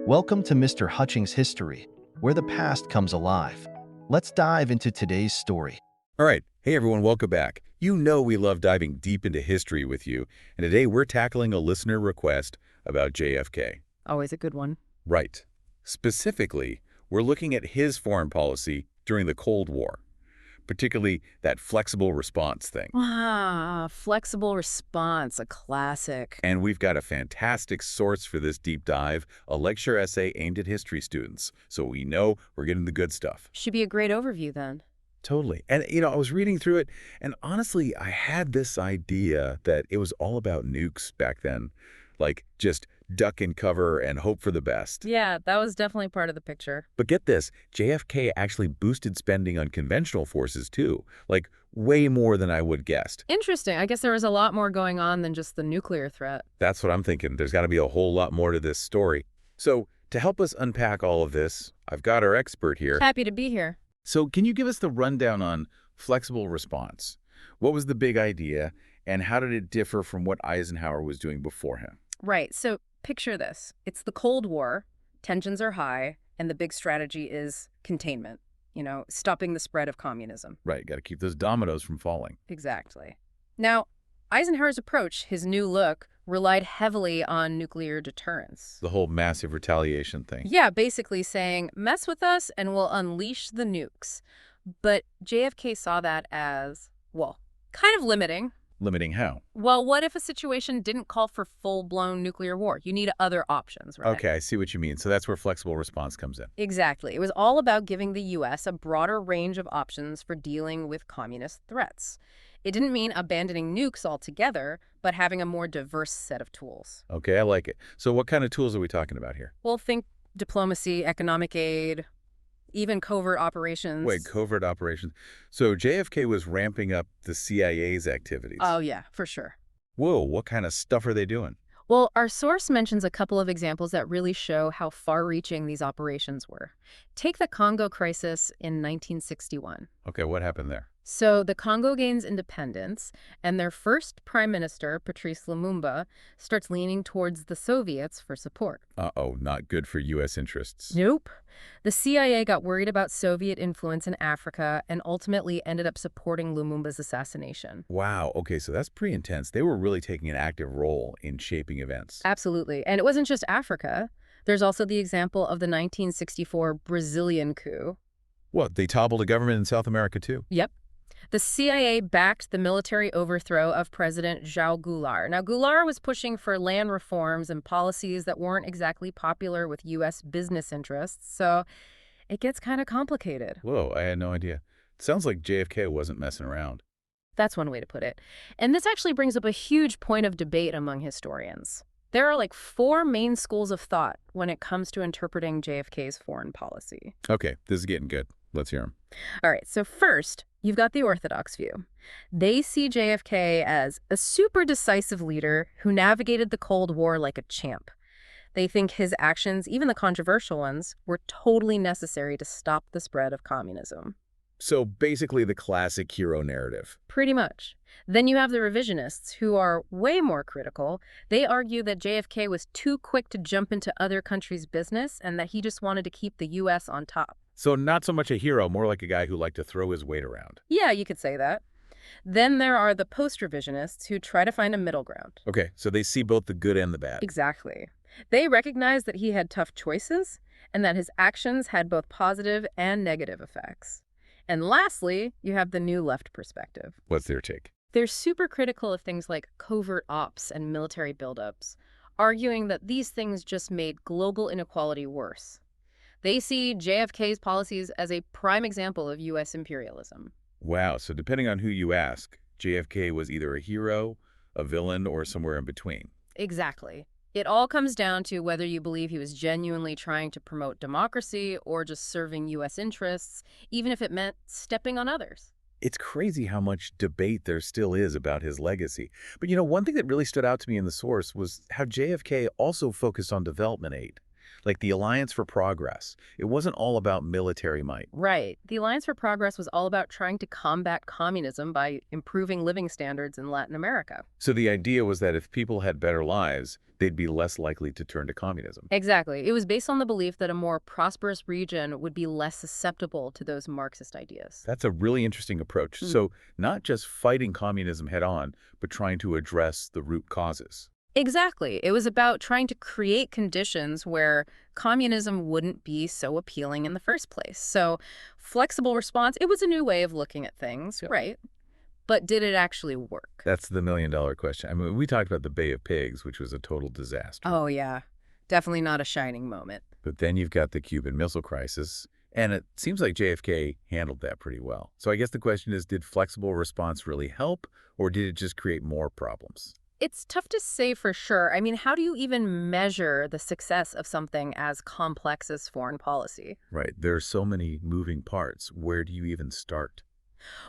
Welcome to Mr. Hutchings' History, where the past comes alive. Let's dive into today's story. All right. Hey, everyone. Welcome back. You know we love diving deep into history with you, and today we're tackling a listener request about JFK. Always a good one. Right. Specifically, we're looking at his foreign policy during the Cold War, particularly that flexible response thing. Flexible response, a classic. And we've got a fantastic source for this deep dive, a lecture essay aimed at history students, so we know we're getting the good stuff. Should be a great overview then. Totally. And, I was reading through it, and honestly, I had this idea that it was all about nukes back then. Like, just duck and cover and hope for the best. Yeah, that was definitely part of the picture. But get this, JFK actually boosted spending on conventional forces, too. Like, way more than I would guessed. Interesting. I guess there was a lot more going on than just the nuclear threat. That's what I'm thinking. There's got to be a whole lot more to this story. So, to help us unpack all of this, I've got our expert here. Happy to be here. So can you give us the rundown on flexible response? What was the big idea, and how did it differ from what Eisenhower was doing before him? Right. So picture this. It's the Cold War. Tensions are high, and the big strategy is containment. Stopping the spread of communism. Right. Got to keep those dominoes from falling. Exactly. Now, Eisenhower's approach, his new look, relied heavily on nuclear deterrence. The whole massive retaliation thing. Yeah, basically saying, mess with us and we'll unleash the nukes. But JFK saw that as, well, kind of limiting. Limiting how? Well, what if a situation didn't call for full-blown nuclear war? You need other options, right? Okay, I see what you mean. So that's where flexible response comes in. Exactly. It was all about giving the U.S. a broader range of options for dealing with communist threats. It didn't mean abandoning nukes altogether, but having a more diverse set of tools. Okay, I like it. So what kind of tools are we talking about here? Well, think diplomacy, economic aid, even covert operations. Wait, covert operations. So JFK was ramping up the CIA's activities. Oh, yeah, for sure. Whoa, what kind of stuff are they doing? Well, our source mentions a couple of examples that really show how far-reaching these operations were. Take the Congo crisis in 1961. Okay, what happened there? So the Congo gains independence, and their first prime minister, Patrice Lumumba, starts leaning towards the Soviets for support. Uh-oh, not good for U.S. interests. Nope. The CIA got worried about Soviet influence in Africa and ultimately ended up supporting Lumumba's assassination. Wow, okay, so that's pretty intense. They were really taking an active role in shaping events. Absolutely. And it wasn't just Africa. There's also the example of the 1964 Brazilian coup. What, they toppled a government in South America too? Yep. The CIA backed the military overthrow of President João Goulart. Now, Goulart was pushing for land reforms and policies that weren't exactly popular with U.S. business interests, so it gets kind of complicated. Whoa, I had no idea. It sounds like JFK wasn't messing around. That's one way to put it. And this actually brings up a huge point of debate among historians. There are like 4 main schools of thought when it comes to interpreting JFK's foreign policy. Okay, this is getting good. Let's hear them. All right, so first, you've got the Orthodox view. They see JFK as a super decisive leader who navigated the Cold War like a champ. They think his actions, even the controversial ones, were totally necessary to stop the spread of communism. So basically the classic hero narrative. Pretty much. Then you have the revisionists, who are way more critical. They argue that JFK was too quick to jump into other countries' business and that he just wanted to keep the U.S. on top. So not so much a hero, more like a guy who liked to throw his weight around. Yeah, you could say that. Then there are the post-revisionists who try to find a middle ground. Okay, so they see both the good and the bad. Exactly. They recognize that he had tough choices and that his actions had both positive and negative effects. And lastly, you have the new left perspective. What's their take? They're super critical of things like covert ops and military buildups, arguing that these things just made global inequality worse. They see JFK's policies as a prime example of U.S. imperialism. Wow, so depending on who you ask, JFK was either a hero, a villain, or somewhere in between. Exactly. It all comes down to whether you believe he was genuinely trying to promote democracy or just serving U.S. interests, even if it meant stepping on others. It's crazy how much debate there still is about his legacy. But one thing that really stood out to me in the source was how JFK also focused on development aid. like the Alliance for Progress. It wasn't all about military might. Right. The Alliance for Progress was all about trying to combat communism by improving living standards in Latin America. So the idea was that if people had better lives, they'd be less likely to turn to communism. Exactly. It was based on the belief that a more prosperous region would be less susceptible to those Marxist ideas. That's a really interesting approach. So not just fighting communism head on, but trying to address the root causes. Exactly. It was about trying to create conditions where communism wouldn't be so appealing in the first place. So flexible response, it was a new way of looking at things, Yep. right? But did it actually work? That's the million-dollar question. I mean, we talked about the Bay of Pigs, which was a total disaster. Oh, yeah. Definitely not a shining moment. But then you've got the Cuban Missile Crisis, and it seems like JFK handled that pretty well. So I guess the question is, did flexible response really help, or did it just create more problems? It's tough to say for sure. I mean, how do you even measure the success of something as complex as foreign policy? Right. There are so many moving parts. Where do you even start?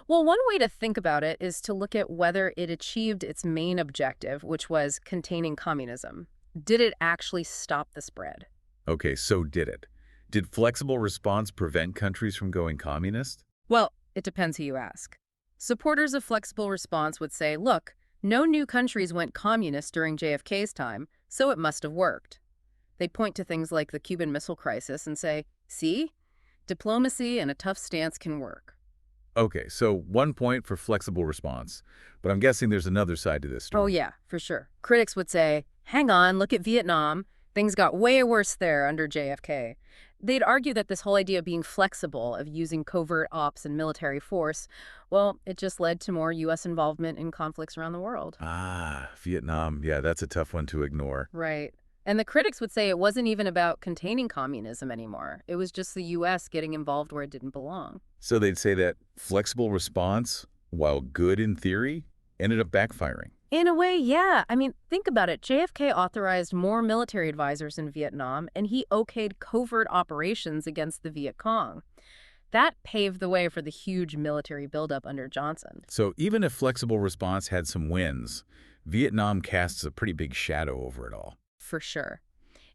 Well, one way to think about it is to look at whether it achieved its main objective, which was containing communism. Did it actually stop the spread? Okay, so did it? Did flexible response prevent countries from going communist? Well, it depends who you ask. Supporters of flexible response would say, look, no new countries went communist during JFK's time, so it must have worked. They point to things like the Cuban Missile Crisis and say, see, diplomacy and a tough stance can work. Okay, so 1 point for flexible response, but I'm guessing there's another side to this story. Oh, yeah, for sure. Critics would say, hang on, look at Vietnam. Things got way worse there under JFK. They'd argue that this whole idea of being flexible, of using covert ops and military force, well, it just led to more U.S. involvement in conflicts around the world. Ah, Vietnam. Yeah, that's a tough one to ignore. Right. And the critics would say it wasn't even about containing communism anymore. It was just the U.S. getting involved where it didn't belong. So they'd say that flexible response, while good in theory, ended up backfiring. In a way, yeah. I mean, think about it. JFK authorized more military advisors in Vietnam, and he okayed covert operations against the Viet Cong. That paved the way for the huge military buildup under Johnson. So even if flexible response had some wins, Vietnam casts a pretty big shadow over it all. For sure.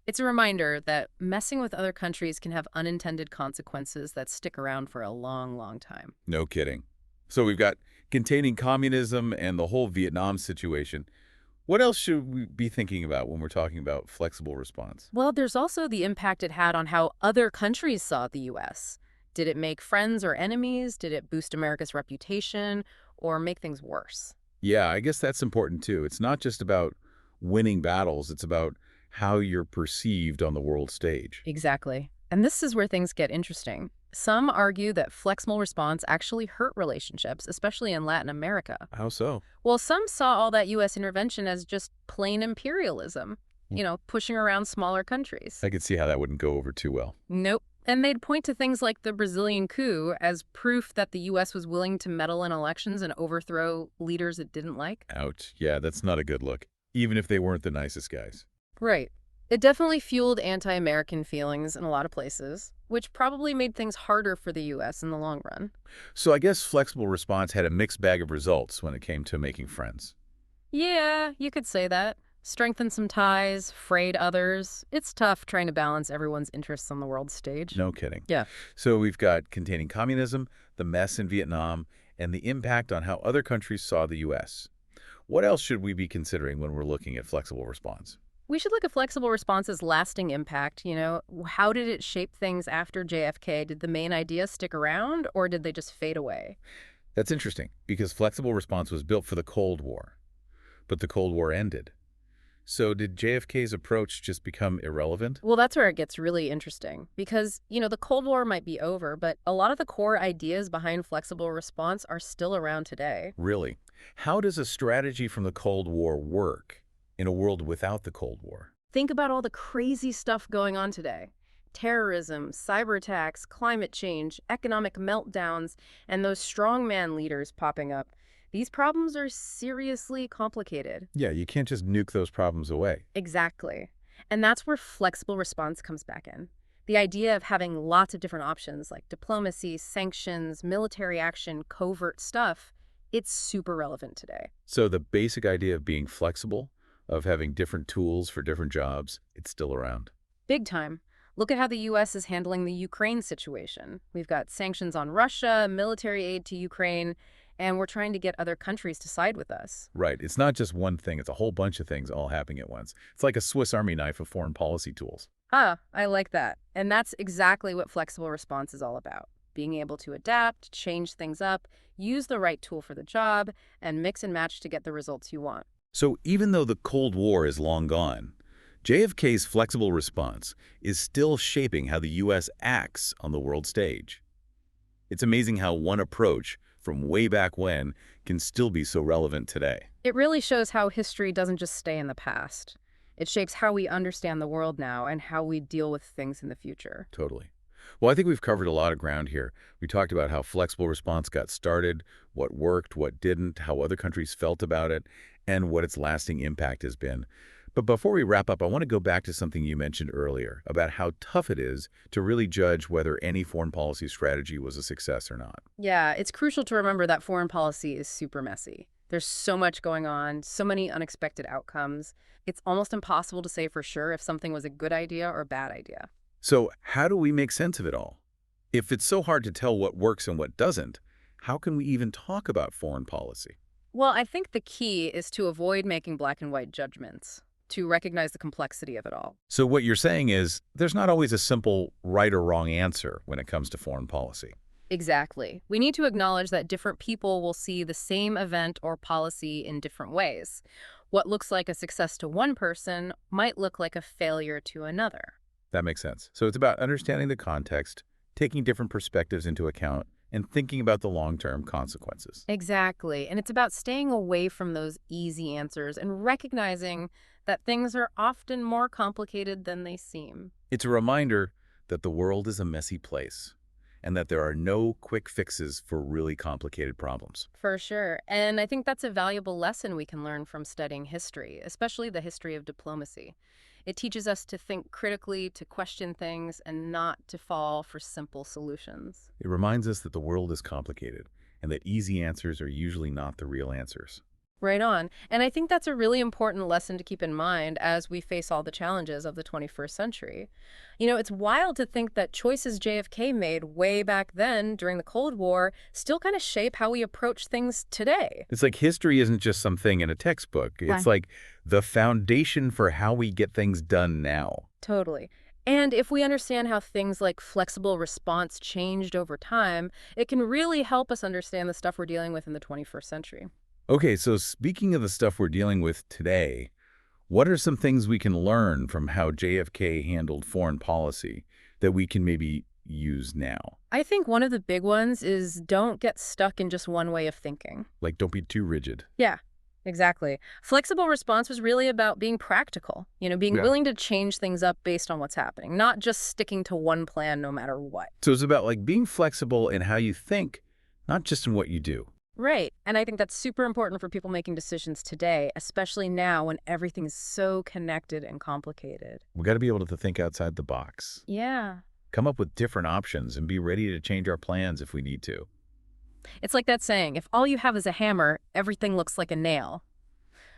It's a reminder that messing with other countries can have unintended consequences that stick around for a long, long time. No kidding. So we've got containing communism and the whole Vietnam situation. What else should we be thinking about when we're talking about flexible response? Well, there's also the impact it had on how other countries saw the U.S. Did it make friends or enemies? Did it boost America's reputation or make things worse? Yeah, I guess that's important too. It's not just about winning battles. It's about how you're perceived on the world stage. Exactly. And this is where things get interesting. Some argue that flexible response actually hurt relationships, especially in Latin America. How so? Well, some saw all that U.S. intervention as just plain imperialism, pushing around smaller countries. I could see how that wouldn't go over too well. Nope. And they'd point to things like the Brazilian coup as proof that the U.S. was willing to meddle in elections and overthrow leaders it didn't like. Ouch. Yeah, that's not a good look, even if they weren't the nicest guys. Right. It definitely fueled anti-American feelings in a lot of places, which probably made things harder for the U.S. in the long run. So I guess flexible response had a mixed bag of results when it came to making friends. Yeah, you could say that. Strengthen some ties, frayed others. It's tough trying to balance everyone's interests on the world stage. No kidding. Yeah. So we've got containing communism, the mess in Vietnam, and the impact on how other countries saw the U.S. What else should we be considering when we're looking at flexible response? We should look at flexible response's lasting impact. How did it shape things after JFK? Did the main ideas stick around, or did they just fade away? That's interesting, because flexible response was built for the Cold War, but the Cold War ended. So did JFK's approach just become irrelevant? Well, that's where it gets really interesting because, the Cold War might be over, but a lot of the core ideas behind flexible response are still around today. Really? How does a strategy from the Cold War work in a world without the Cold War? Think about all the crazy stuff going on today. Terrorism, cyber attacks, climate change, economic meltdowns, and those strongman leaders popping up. These problems are seriously complicated. Yeah, you can't just nuke those problems away. Exactly. And that's where flexible response comes back in. The idea of having lots of different options like diplomacy, sanctions, military action, covert stuff, it's super relevant today. So the basic idea of being flexible, of having different tools for different jobs, it's still around. Big time. Look at how the U.S. is handling the Ukraine situation. We've got sanctions on Russia, military aid to Ukraine, and we're trying to get other countries to side with us. Right. It's not just one thing. It's a whole bunch of things all happening at once. It's like a Swiss Army knife of foreign policy tools. Ah, I like that. And that's exactly what flexible response is all about. Being able to adapt, change things up, use the right tool for the job, and mix and match to get the results you want. So even though the Cold War is long gone, JFK's flexible response is still shaping how the U.S. acts on the world stage. It's amazing how one approach from way back when can still be so relevant today. It really shows how history doesn't just stay in the past. It shapes how we understand the world now and how we deal with things in the future. Totally. Well, I think we've covered a lot of ground here. We talked about how flexible response got started, what worked, what didn't, how other countries felt about it, and what its lasting impact has been. But before we wrap up, I want to go back to something you mentioned earlier about how tough it is to really judge whether any foreign policy strategy was a success or not. Yeah, it's crucial to remember that foreign policy is super messy. There's so much going on, so many unexpected outcomes. It's almost impossible to say for sure if something was a good idea or a bad idea. So how do we make sense of it all? If it's so hard to tell what works and what doesn't, how can we even talk about foreign policy? Well, I think the key is to avoid making black and white judgments, to recognize the complexity of it all. So what you're saying is there's not always a simple right or wrong answer when it comes to foreign policy. Exactly. We need to acknowledge that different people will see the same event or policy in different ways. What looks like a success to one person might look like a failure to another. That makes sense. So it's about understanding the context, taking different perspectives into account, and thinking about the long-term consequences. Exactly. And it's about staying away from those easy answers and recognizing that things are often more complicated than they seem. It's a reminder that the world is a messy place and that there are no quick fixes for really complicated problems. For sure. And I think that's a valuable lesson we can learn from studying history, especially the history of diplomacy. It teaches us to think critically, to question things, and not to fall for simple solutions. It reminds us that the world is complicated and that easy answers are usually not the real answers. Right on. And I think that's a really important lesson to keep in mind as we face all the challenges of the 21st century. You know, it's wild to think that choices JFK made way back then during the Cold War still kind of shape how we approach things today. It's like history isn't just something in a textbook. It's like the foundation for how we get things done now. Totally. And if we understand how things like flexible response changed over time, it can really help us understand the stuff we're dealing with in the 21st century. Okay, so speaking of the stuff we're dealing with today, what are some things we can learn from how JFK handled foreign policy that we can maybe use now? I think one of the big ones is don't get stuck in just one way of thinking. Like, don't be too rigid. Yeah, exactly. Flexible response was really about being practical, being willing to change things up based on what's happening, not just sticking to one plan no matter what. So it's about like being flexible in how you think, not just in what you do. Right. And I think that's super important for people making decisions today, especially now when everything is so connected and complicated. We got to be able to think outside the box. Yeah. Come up with different options and be ready to change our plans if we need to. It's like that saying, if all you have is a hammer, everything looks like a nail.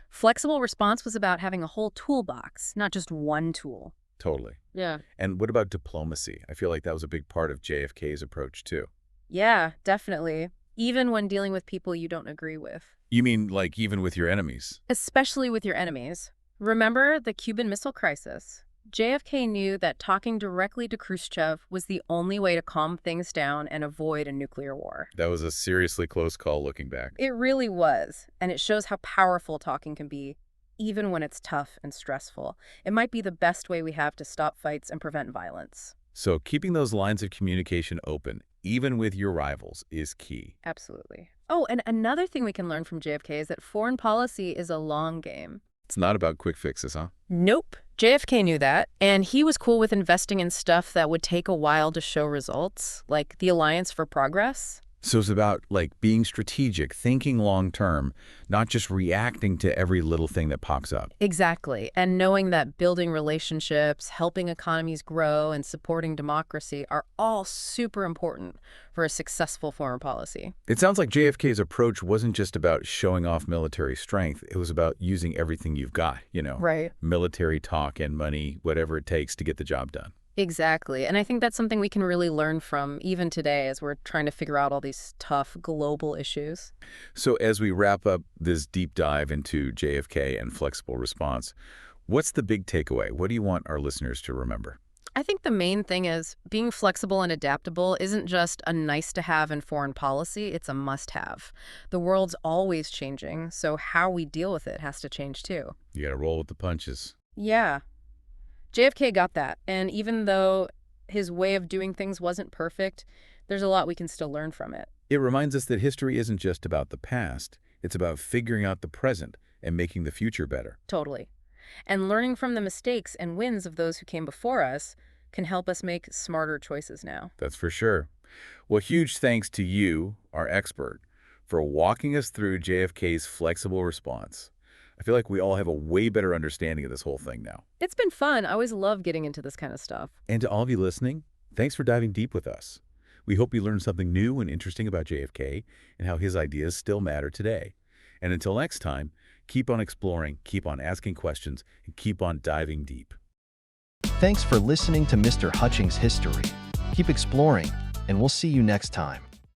Flexible response was about having a whole toolbox, not just one tool. Totally. Yeah. And what about diplomacy? I feel like that was a big part of JFK's approach too. Yeah, definitely. Even when dealing with people you don't agree with. You mean like even with your enemies? Especially with your enemies. Remember the Cuban Missile Crisis? JFK knew that talking directly to Khrushchev was the only way to calm things down and avoid a nuclear war. That was a seriously close call looking back. It really was, and it shows how powerful talking can be, even when it's tough and stressful. It might be the best way we have to stop fights and prevent violence. So keeping those lines of communication open, even with your rivals, is key. Absolutely. Oh, and another thing we can learn from JFK is that foreign policy is a long game. It's not about quick fixes, huh? Nope. JFK knew that, and he was cool with investing in stuff that would take a while to show results, like the Alliance for Progress. So it's about like being strategic, thinking long term, not just reacting to every little thing that pops up. Exactly. And knowing that building relationships, helping economies grow, and supporting democracy are all super important for a successful foreign policy. It sounds like JFK's approach wasn't just about showing off military strength. It was about using everything you've got, Right. military talk and money, whatever it takes to get the job done. Exactly. And I think that's something we can really learn from even today as we're trying to figure out all these tough global issues. So as we wrap up this deep dive into JFK and flexible response, what's the big takeaway? What do you want our listeners to remember? I think the main thing is being flexible and adaptable isn't just a nice to have in foreign policy, it's a must have. The world's always changing, so how we deal with it has to change too. You got to roll with the punches. Yeah. JFK got that, and even though his way of doing things wasn't perfect, there's a lot we can still learn from it. It reminds us that history isn't just about the past. It's about figuring out the present and making the future better. Totally. And learning from the mistakes and wins of those who came before us can help us make smarter choices now. That's for sure. Well, huge thanks to you, our expert, for walking us through JFK's flexible response. I feel like we all have a way better understanding of this whole thing now. It's been fun. I always love getting into this kind of stuff. And to all of you listening, thanks for diving deep with us. We hope you learned something new and interesting about JFK and how his ideas still matter today. And until next time, keep on exploring, keep on asking questions, and keep on diving deep. Thanks for listening to Mr. Hutchings' History. Keep exploring, and we'll see you next time.